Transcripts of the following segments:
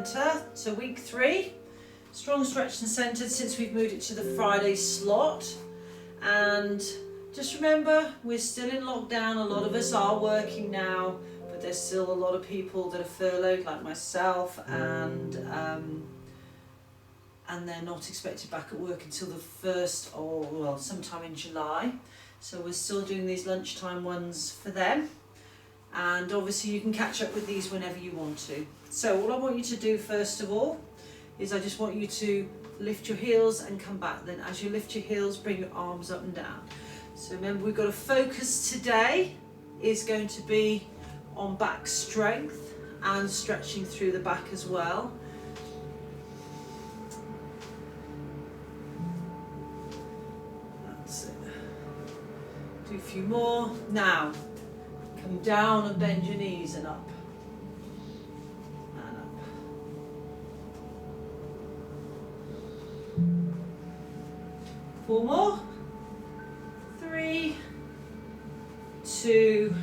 centre. So week 3, strong, stretched and centred since we've moved it to the Friday slot. And just remember, we're still in lockdown. A lot of us are working now, but there's still a lot of people that are furloughed, like myself, and they're not expected back at work until the 1st or, well, sometime in July. So we're still doing these lunchtime ones for them. And obviously you can catch up with these whenever you want to. So all I want you to do first of all is I just want you to lift your heels and come back. Then as you lift your heels, bring your arms up and down. So remember, we've got a focus today is going to be on back strength and stretching through the back as well. That's it. Do a few more. Now, come down and bend your knees and up. And up. Four more. 3, 2,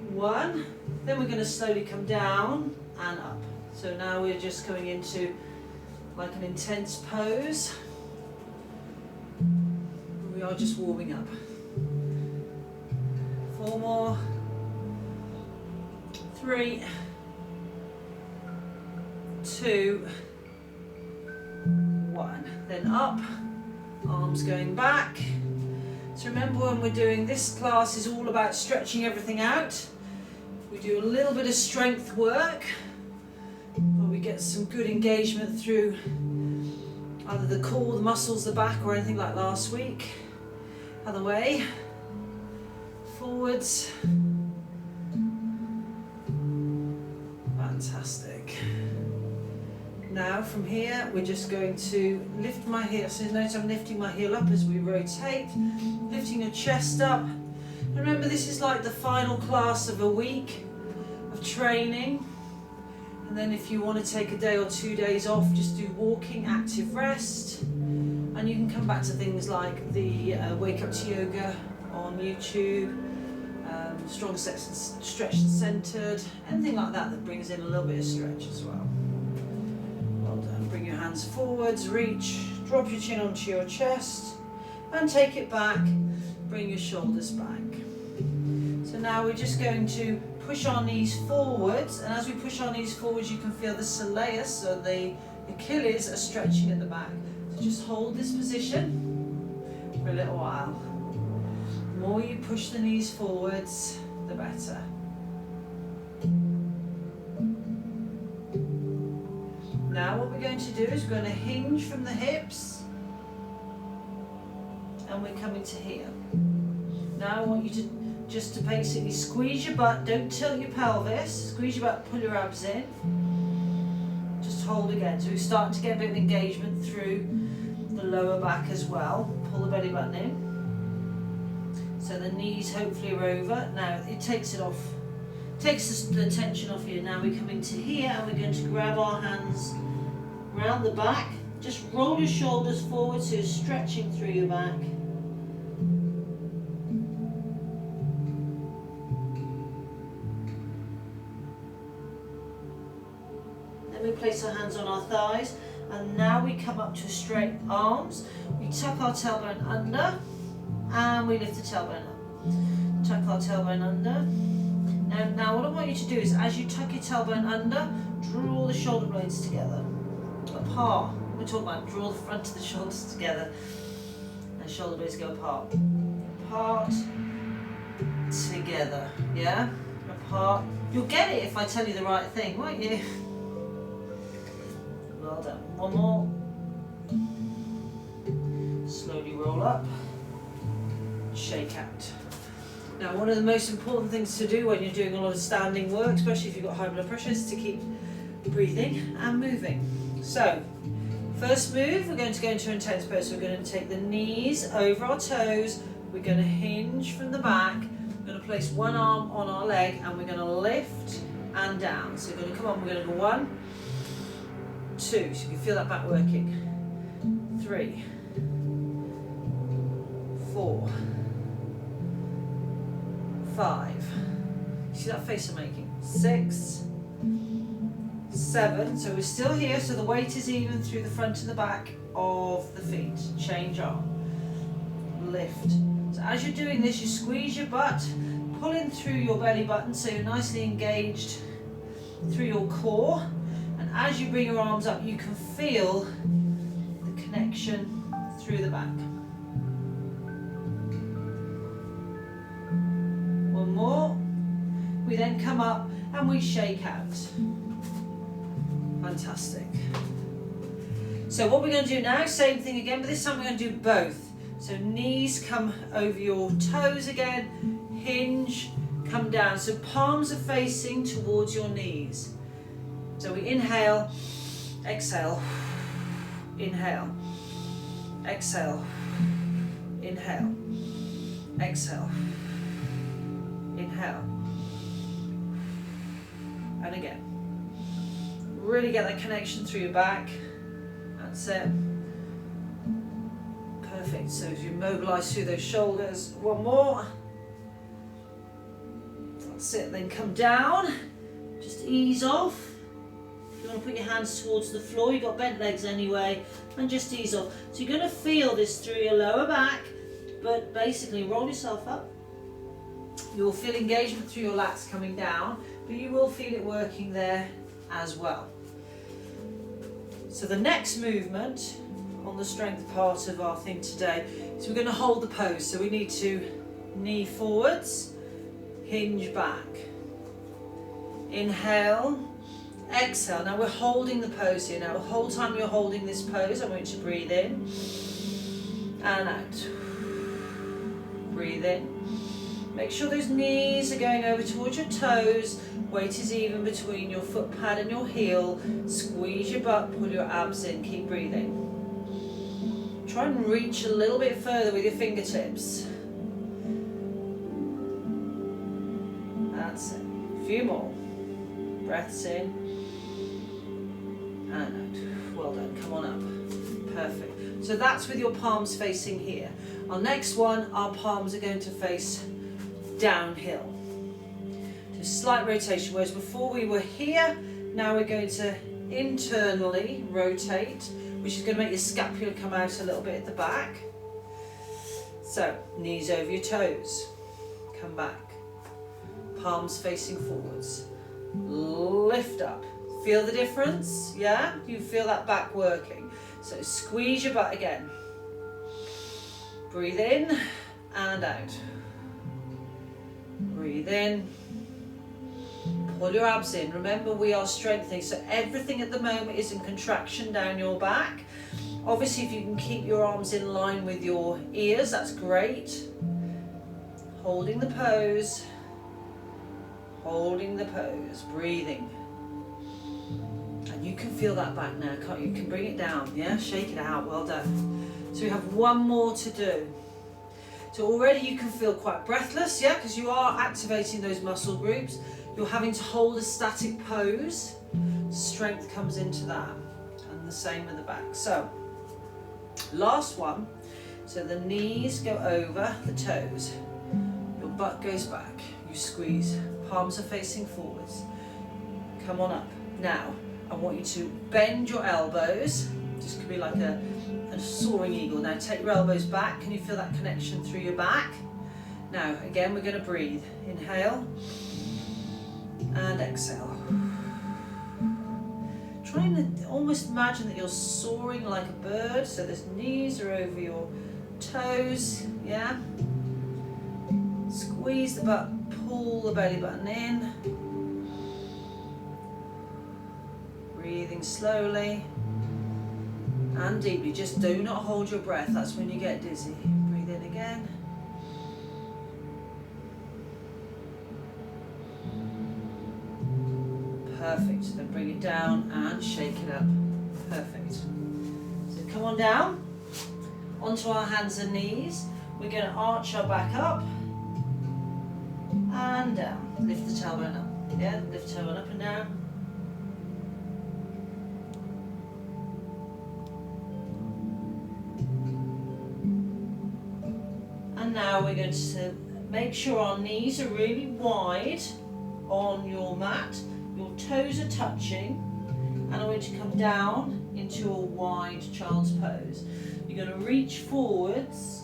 1. Then we're going to slowly come down and up. So now we're just going into like an intense pose. We are just warming up. 4 more. 3, 2, 1. Then up, arms going back. So remember, when we're doing this class is all about stretching everything out. We do a little bit of strength work, but we get some good engagement through either the core, the muscles, the back, or anything like last week. Other way. Forwards. Fantastic. Now from here we're just going to lift my heel. So notice I'm lifting my heel up as we rotate, lifting your chest up. And remember, this is like the final class of a week of training. And then if you want to take a day or 2 days off, just do walking, active rest. And you can come back to things like the Wake Up to Yoga on YouTube, strong, stretched and centered, anything like that that brings in a little bit of stretch as well. Well done. Bring your hands forwards, reach, drop your chin onto your chest and take it back. Bring your shoulders back. So now we're just going to push our knees forwards, and as we push our knees forwards you can feel the soleus, so the Achilles, are stretching at the back. So just hold this position for a little while. The more you push the knees forwards, the better. Now what we're going to do is we're going to hinge from the hips and we're coming to here. Now I want you to just to basically squeeze your butt, don't tilt your pelvis, squeeze your butt, pull your abs in. Just hold again. So we're starting to get a bit of engagement through the lower back as well. Pull the belly button in. So the knees hopefully are over. Now it takes it off, takes the tension off here. Now we come into here and we're going to grab our hands round the back. Just roll your shoulders forward so you're stretching through your back. Then we place our hands on our thighs, and now we come up to straight arms. We tuck our tailbone under and we lift the tailbone up. Tuck our tailbone under. Now what I want you to do is, as you tuck your tailbone under, draw the shoulder blades together. Apart. We're talking about draw the front of the shoulders together and shoulder blades go apart. Apart, together, yeah? Apart. You'll get it if I tell you the right thing, won't you? Well done. One more. Slowly roll up. Shake out. Now, one of the most important things to do when you're doing a lot of standing work, especially if you've got high blood pressure, is to keep breathing and moving. So, first move, we're going to go into intense pose. So we're going to take the knees over our toes. We're going to hinge from the back. We're going to place one arm on our leg and we're going to lift and down. So we're going to come on, we're going to go 1, 2. So you can feel that back working. 3, 4, 5. See that face I'm making? 6, 7. So we're still here, so the weight is even through the front and the back of the feet. Change arm. Lift. So as you're doing this, you squeeze your butt, pulling through your belly button so you're nicely engaged through your core. And as you bring your arms up, you can feel the connection through the back. One more. We then come up and we shake out. Fantastic. So what we're going to do now, same thing again, but this time we're going to do both. So knees come over your toes again, hinge, come down. So palms are facing towards your knees. So we inhale, exhale, inhale, exhale, inhale, exhale, inhale, and again. Really get that connection through your back. That's it. Perfect. So as you mobilize through those shoulders, one more. That's it. Then come down. Just ease off. You want to put your hands towards the floor. You've got bent legs anyway, and just ease off. So you're going to feel this through your lower back, but basically roll yourself up. You'll feel engagement through your lats coming down, but you will feel it working there as well. So the next movement on the strength part of our thing today is we're going to hold the pose. So we need to knee forwards, hinge back, inhale, exhale. Now we're holding the pose here. Now the whole time you're holding this pose, I want you to breathe in and out. Breathe in. Make sure those knees are going over towards your toes. Weight is even between your foot pad and your heel. Squeeze your butt, pull your abs in, keep breathing. Try and reach a little bit further with your fingertips. That's it. A few more. Breaths in and out. Well done, come on up. Perfect. So that's with your palms facing here. Our next one, our palms are going to face downhill. So slight rotation, whereas before we were here, now we're going to internally rotate, which is going to make your scapula come out a little bit at the back. So knees over your toes, come back, palms facing forwards, lift up. Feel the difference? Yeah? You feel that back working. So squeeze your butt again. Breathe in and out. Breathe in. Pull your abs in. Remember, we are strengthening, so everything at the moment is in contraction down your back. Obviously, if you can keep your arms in line with your ears, that's great. Holding the pose. Holding the pose. Breathing. And you can feel that back now, can't you? You can bring it down, yeah? Shake it out. Well done. So we have one more to do. So already you can feel quite breathless, yeah? Because you are activating those muscle groups. You're having to hold a static pose. Strength comes into that. And the same with the back. So, last one. So the knees go over the toes. Your butt goes back. You squeeze. Palms are facing forwards. Come on up. Now, I want you to bend your elbows. This could be like a soaring eagle. Now take your elbows back. Can you feel that connection through your back? Now, again, we're going to breathe. Inhale. And exhale. Try and almost imagine that you're soaring like a bird. So the knees are over your toes, yeah? Squeeze the butt, pull the belly button in. Breathing slowly and deeply. Just do not hold your breath. That's when you get dizzy. Breathe in again. Perfect. Then bring it down and shake it up. Perfect. So come on down onto our hands and knees. We're going to arch our back up and down. Lift the tailbone up. Yeah, lift the tailbone up and down. And now we're going to make sure our knees are really wide on your mat. Your toes are touching. going to come down into a wide child's pose. You're going to reach forwards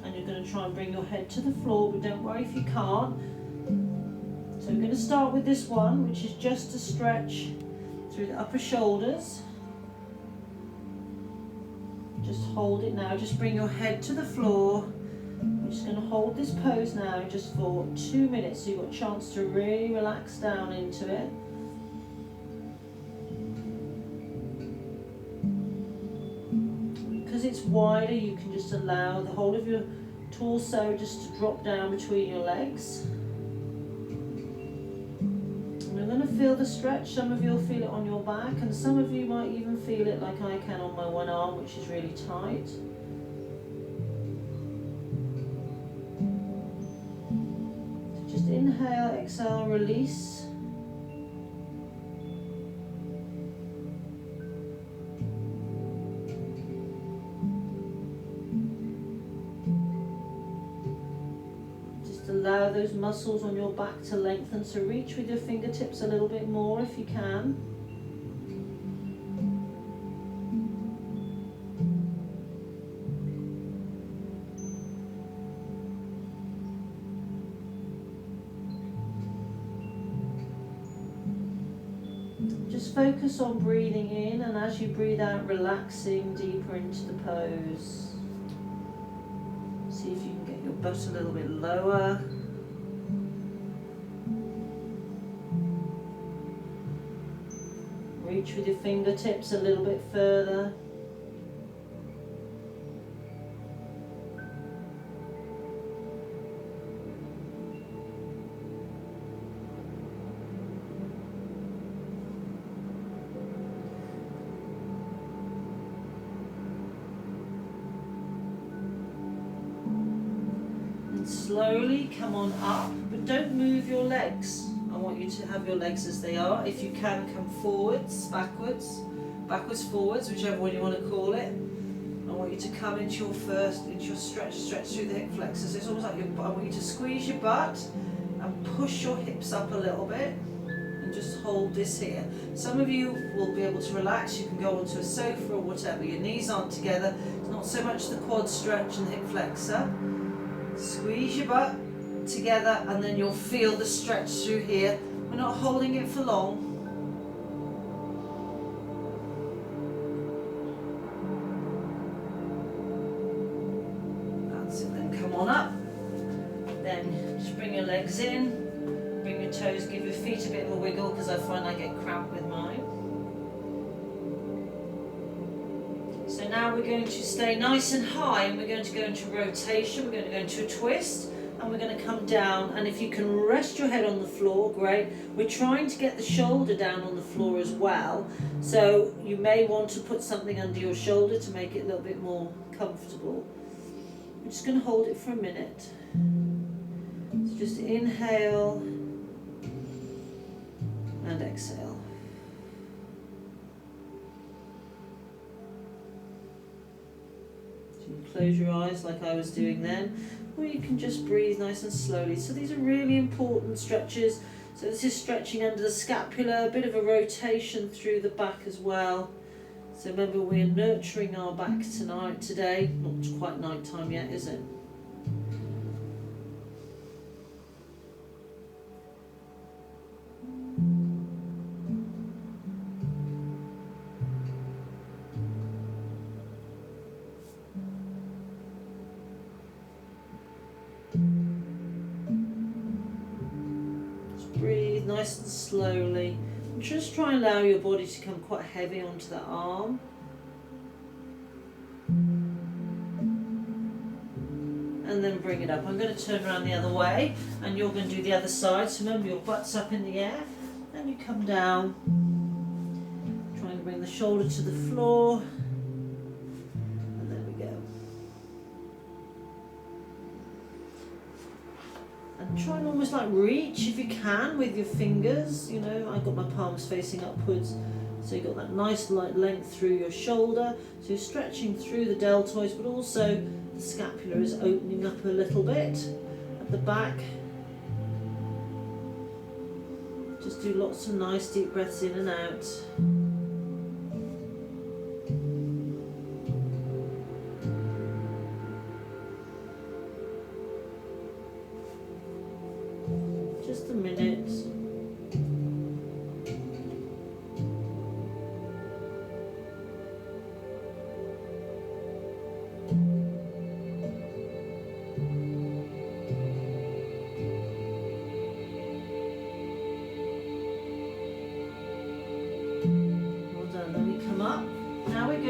and you're going to try and bring your head to the floor, but don't worry if you can't. So we're going to start with this one, which is just a stretch through the upper shoulders. Just hold it now, just bring your head to the floor. We're just going to hold this pose now just for 2 minutes, so you've got a chance to really relax down into it. Because it's wider, you can just allow the whole of your torso just to drop down between your legs. And we're going to feel the stretch. Some of you will feel it on your back, and some of you might even feel it like I can on my one arm, which is really tight. So just inhale, exhale, release. Allow those muscles on your back to lengthen, so reach with your fingertips a little bit more if you can. Just focus on breathing in, and as you breathe out, relaxing deeper into the pose. See if you can get your butt a little bit lower. Reach with your fingertips a little bit further. Slowly come on up, but don't move your legs. I want you to have your legs as they are. If you can, come forwards, backwards, forwards, whichever one you want to call it. I want you to come into your stretch through the hip flexors. It's almost like I want you to squeeze your butt and push your hips up a little bit, and just hold this here. Some of you will be able to relax. You can go onto a sofa or whatever. Your knees aren't together. It's not so much the quad stretch and the hip flexor. Squeeze your butt together, and then you'll feel the stretch through here. We're not holding it for long. That's it, then come on up. Then just bring your legs in, bring your toes, give your feet a bit of a wiggle, because I find I get cramped with mine. So now we're going to stay nice and high, and we're going to go into rotation, we're going to go into a twist, and we're going to come down. And if you can rest your head on the floor, great. We're trying to get the shoulder down on the floor as well, so you may want to put something under your shoulder to make it a little bit more comfortable. I'm just going to hold it for a minute. So just inhale and exhale. Close your eyes like I was doing then, or you can just breathe nice and slowly. So these are really important stretches. So this is stretching under the scapula, a bit of a rotation through the back as well. So remember, we're nurturing our back today. Not quite night time yet, is it? Breathe nice and slowly. And just try and allow your body to come quite heavy onto that arm. And then bring it up. I'm going to turn around the other way, and you're going to do the other side. So remember, your butt's up in the air, and you come down. Trying to bring the shoulder to the floor. And there we go. And try and almost like reach, if you can, with your fingers. You know, I've got my palms facing upwards, so you've got that nice light length through your shoulder. So you're stretching through the deltoids, but also the scapula is opening up a little bit at the back. Just do lots of nice deep breaths in and out.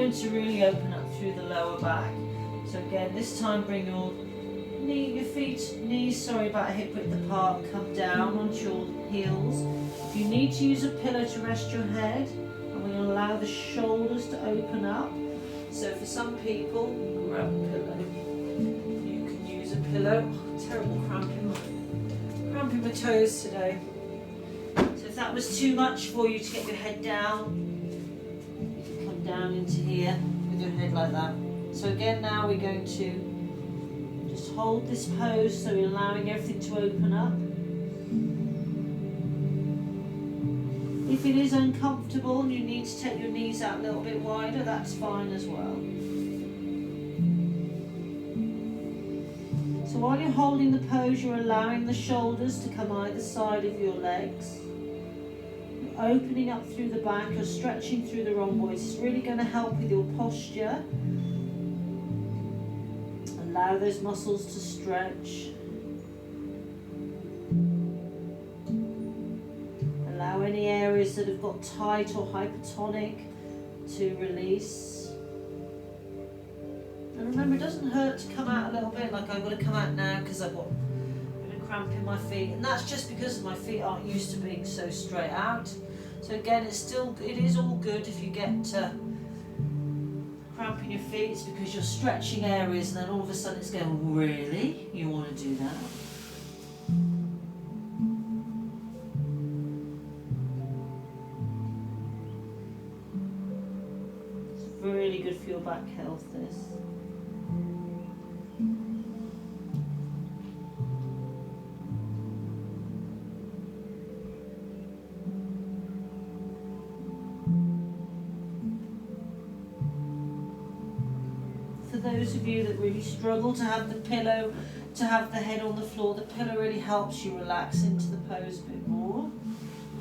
going to really open up through the lower back. So again, this time bring your knees about hip width apart, come down onto your heels. If you need to use a pillow to rest your head, I'm going to allow the shoulders to open up. So for some people, grab a pillow. You can use a pillow. Oh, terrible cramping my toes today. So if that was too much for you to get your head down, you can come down into here with your head like that. So again, now we're going to just hold this pose, so we're allowing everything to open up. If it is uncomfortable and you need to take your knees out a little bit wider, that's fine as well. So while you're holding the pose, you're allowing the shoulders to come either side of your legs. You're opening up through the back, you're stretching through the rhomboids. It's really going to help with your posture. Allow those muscles to stretch. Allow any areas that have got tight or hypertonic to release. And remember, it doesn't hurt to come out a little bit, like I've got to come out now because I've got a bit of cramp in my feet. And that's just because my feet aren't used to being so straight out. So again, it is all good if you get cramp in your feet. It's because you're stretching areas and then all of a sudden it's going, really? You want to do that? It's really good for your back health, this. Those of you that really struggle to have the pillow, to have the head on the floor, the pillow really helps you relax into the pose a bit more,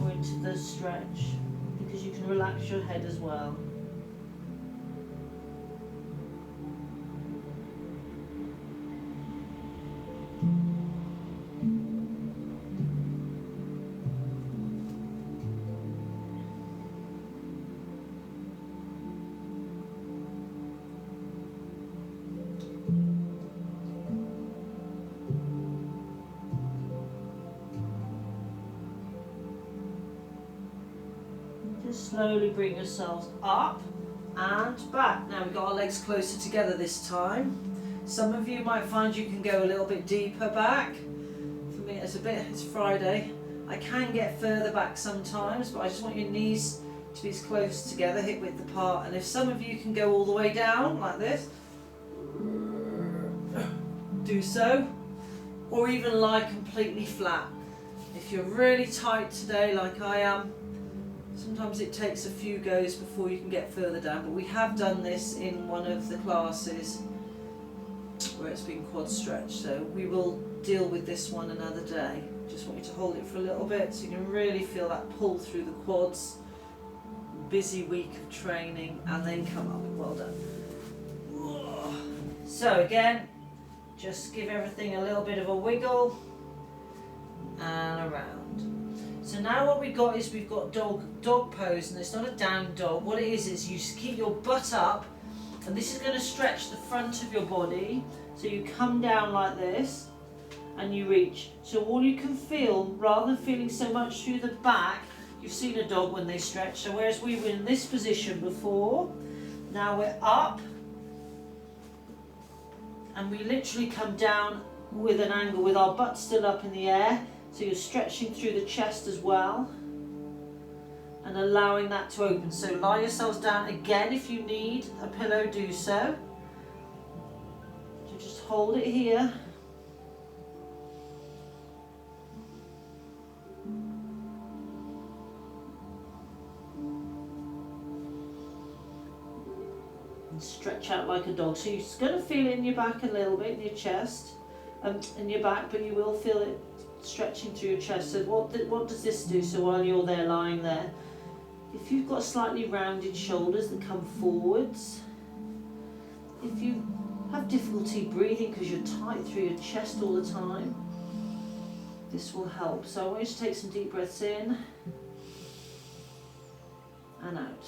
or into the stretch, because you can relax your head as well. Just slowly bring yourselves up and back. Now we've got our legs closer together this time. Some of you might find you can go a little bit deeper back. For me, it's Friday. I can get further back sometimes, but I just want your knees to be as close together, hip width apart. And if some of you can go all the way down like this, do so. Or even lie completely flat. If you're really tight today, like I am, sometimes it takes a few goes before you can get further down, but we have done this in one of the classes where it's been quad stretch, so we will deal with this one another day. Just want you to hold it for a little bit so you can really feel that pull through the quads. Busy week of training, and then come up. Well done. So again, just give everything a little bit of a wiggle and around. So now what we've got is we've got dog pose, and it's not a down dog. What it is you keep your butt up, and this is going to stretch the front of your body. So you come down like this, and you reach. So all you can feel, rather than feeling so much through the back, you've seen a dog when they stretch. So whereas we were in this position before, now we're up, and we literally come down with an angle with our butt still up in the air. So you're stretching through the chest as well and allowing that to open. So lie yourselves down again. If you need a pillow, do so. So just hold it here. And stretch out like a dog. So you're going to feel it in your back a little bit, in your chest, in your back, but you will feel it stretching through your chest. So what does this do? So while you're there lying there, if you've got slightly rounded shoulders that come forwards, if you have difficulty breathing because you're tight through your chest all the time, this will help. So I want you to take some deep breaths in and out.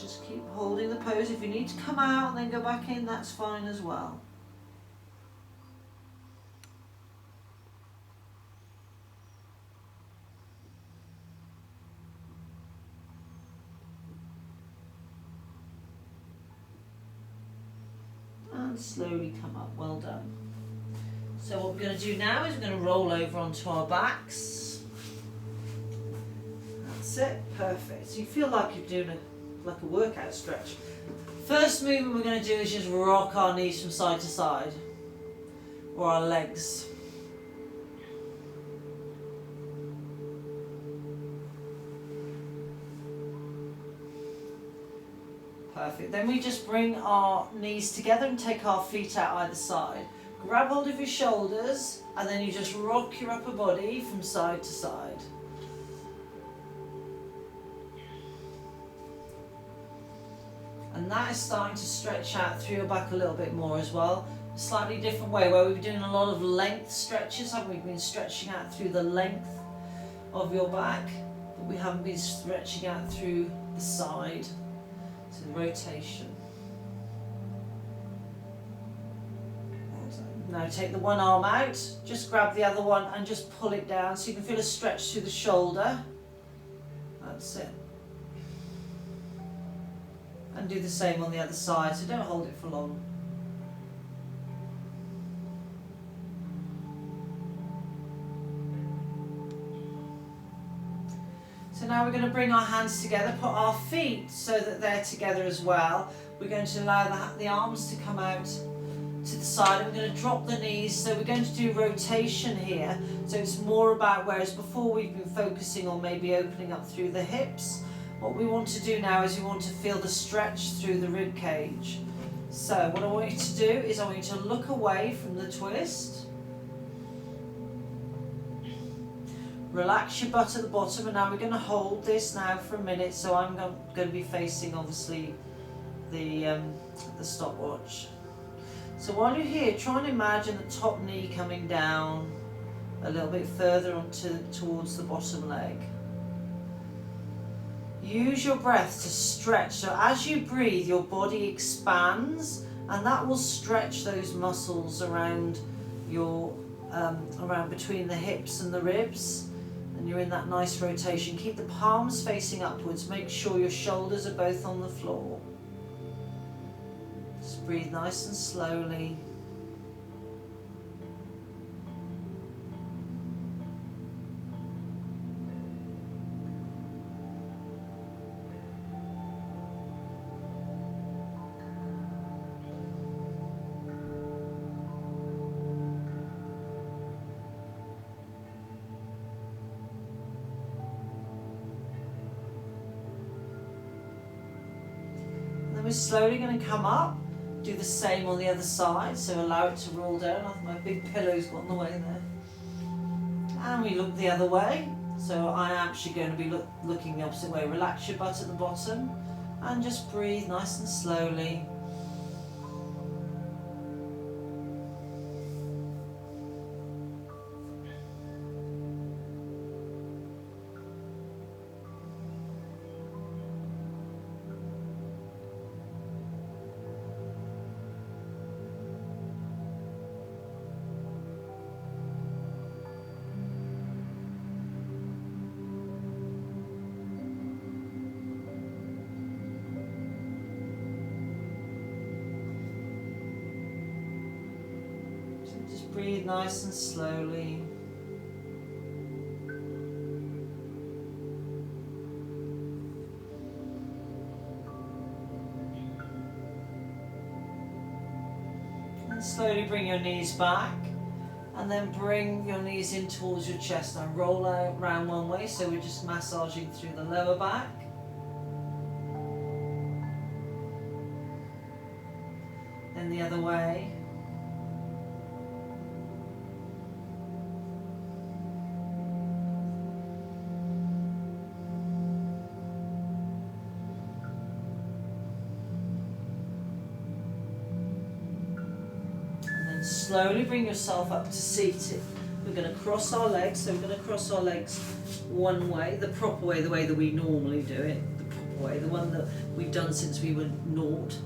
Just keep holding the pose. If you need to come out and then go back in, that's fine as well. And slowly come up. Well done. So what we're going to do now is we're going to roll over onto our backs. That's it. Perfect. So you feel like you're doing like a workout stretch. First movement we're going to do is just rock our knees from side to side, or our legs. Perfect. Then we just bring our knees together and take our feet out either side. Grab hold of your shoulders and then you just rock your upper body from side to side. And that is starting to stretch out through your back a little bit more as well. A slightly different way, where we've been doing a lot of length stretches, haven't we? We've been stretching out through the length of your back, but we haven't been stretching out through the side. So rotation. Now take the one arm out, just grab the other one and just pull it down so you can feel a stretch through the shoulder. That's it. And do the same on the other side, so don't hold it for long. So now we're going to bring our hands together, put our feet so that they're together as well. We're going to allow the arms to come out to the side, and we're going to drop the knees. So we're going to do rotation here. So it's more about, whereas before we've been focusing on maybe opening up through the hips, what we want to do now is we want to feel the stretch through the rib cage. So what I want you to do is I want you to look away from the twist. Relax your butt at the bottom, and now we're going to hold this now for a minute. So I'm going to be facing obviously the stopwatch. So while you're here, try and imagine the top knee coming down a little bit further towards the bottom leg. Use your breath to stretch. So as you breathe, your body expands, and that will stretch those muscles around your around between the hips and the ribs, and you're in that nice rotation. Keep the palms facing upwards. Make sure your shoulders are both on the floor. Just breathe nice and slowly. And then we're slowly going to come up. Do the same on the other side, so allow it to roll down. I think my big pillow's got in the way there. And we look the other way, so I am actually going to be looking the opposite way. Relax your butt at the bottom and just breathe nice and slowly. Just breathe nice and slowly. And slowly bring your knees back, and then bring your knees in towards your chest. Now roll out round one way, so we're just massaging through the lower back. Then the other way. Slowly bring yourself up to seated. We're going to cross our legs, so we're going to cross our legs one way, the proper way, the way that we normally do it, the proper way, the one that we've done since we were naught.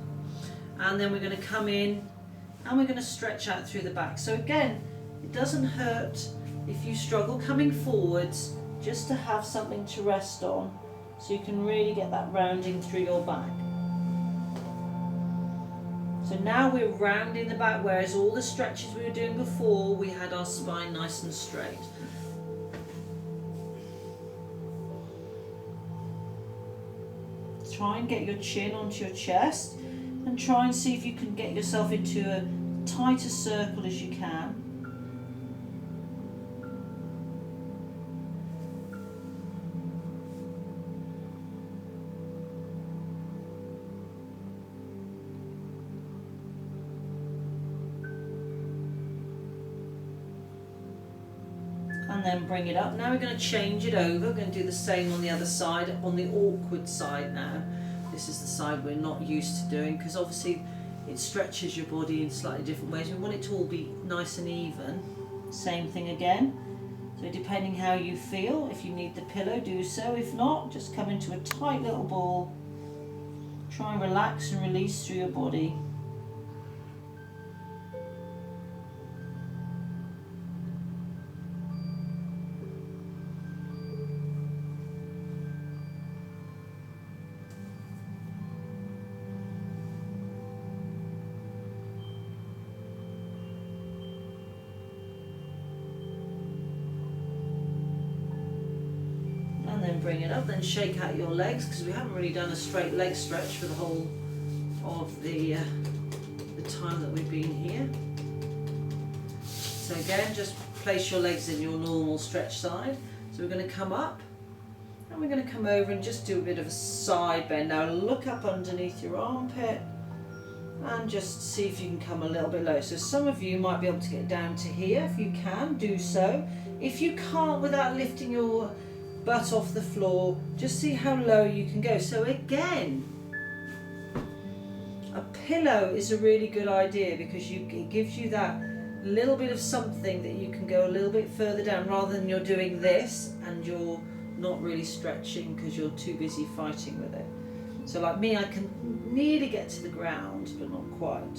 And then we're going to come in and we're going to stretch out through the back. So again, it doesn't hurt if you struggle coming forwards, just to have something to rest on, so you can really get that rounding through your back. So now we're rounding the back, whereas all the stretches we were doing before, we had our spine nice and straight. Try and get your chin onto your chest and try and see if you can get yourself into a tighter circle as you can. And then bring it up. Now we're going to change it over. We're going to do the same on the other side, on the awkward side now. This is the side we're not used to doing, because obviously it stretches your body in slightly different ways. We want it to all be nice and even. Same thing again. So depending how you feel, if you need the pillow, do so. If not, just come into a tight little ball. Try and relax and release through your body. And then bring it up, then shake out your legs, because we haven't really done a straight leg stretch for the whole of the time that we've been here. So again, just place your legs in your normal stretch side. So we're going to come up and we're going to come over and just do a bit of a side bend. Now look up underneath your armpit and just see if you can come a little bit low. So some of you might be able to get down to here. If you can, do so. If you can't, without lifting your butt off the floor, just see how low you can go. So again, a pillow is a really good idea, because it gives you that little bit of something that you can go a little bit further down, rather than you're doing this and you're not really stretching because you're too busy fighting with it. So like me, I can nearly get to the ground, but not quite.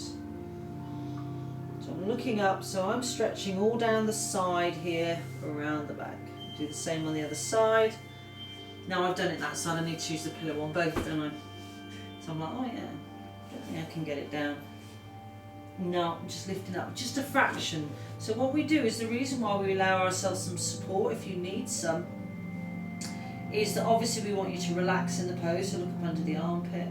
So I'm looking up, so I'm stretching all down the side here, around the back. Do the same on the other side. Now I've done it that side, I need to use the pillow on both, don't I? So I'm like, oh yeah, don't think I can get it down. No, I'm just lifting up, just a fraction. So what we do is, the reason why we allow ourselves some support, if you need some, is that obviously we want you to relax in the pose, so look up under the armpit.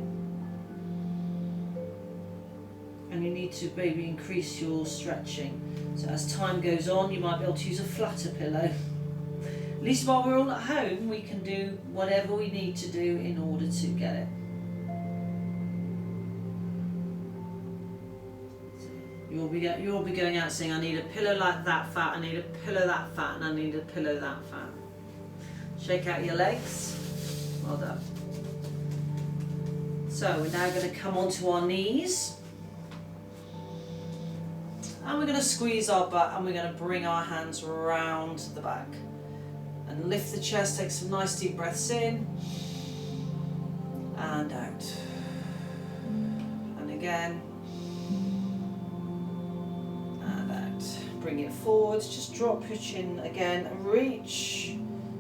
And you need to maybe increase your stretching. So as time goes on, you might be able to use a flatter pillow. At least while we're all at home, we can do whatever we need to do in order to get it. You'll be going out saying, I need a pillow like that fat, I need a pillow that fat, and I need a pillow that fat. Shake out your legs. Well done. So we're now going to come onto our knees. And we're going to squeeze our butt, and we're going to bring our hands round the back. And lift the chest, take some nice deep breaths in. And out. And again. And out. Bring it forward, just drop your chin again and reach.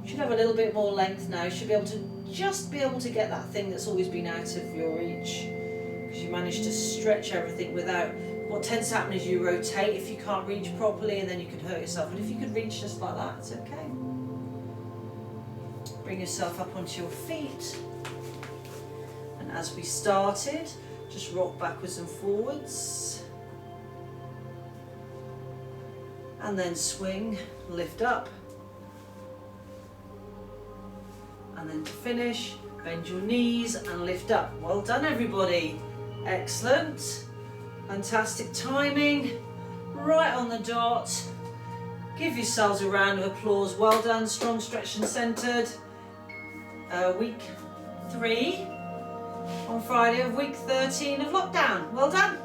You should have a little bit more length now. You should be able to get that thing that's always been out of your reach. Because you managed to stretch everything without. What tends to happen is you rotate if you can't reach properly, and then you can hurt yourself. But if you could reach just like that, it's okay. Bring yourself up onto your feet. And as we started, just rock backwards and forwards. And then swing, lift up. And then to finish, bend your knees and lift up. Well done, everybody. Excellent. Fantastic timing. Right on the dot. Give yourselves a round of applause. Well done. Strong, stretched and centered. Week 3 on Friday of week 13 of lockdown. Well done.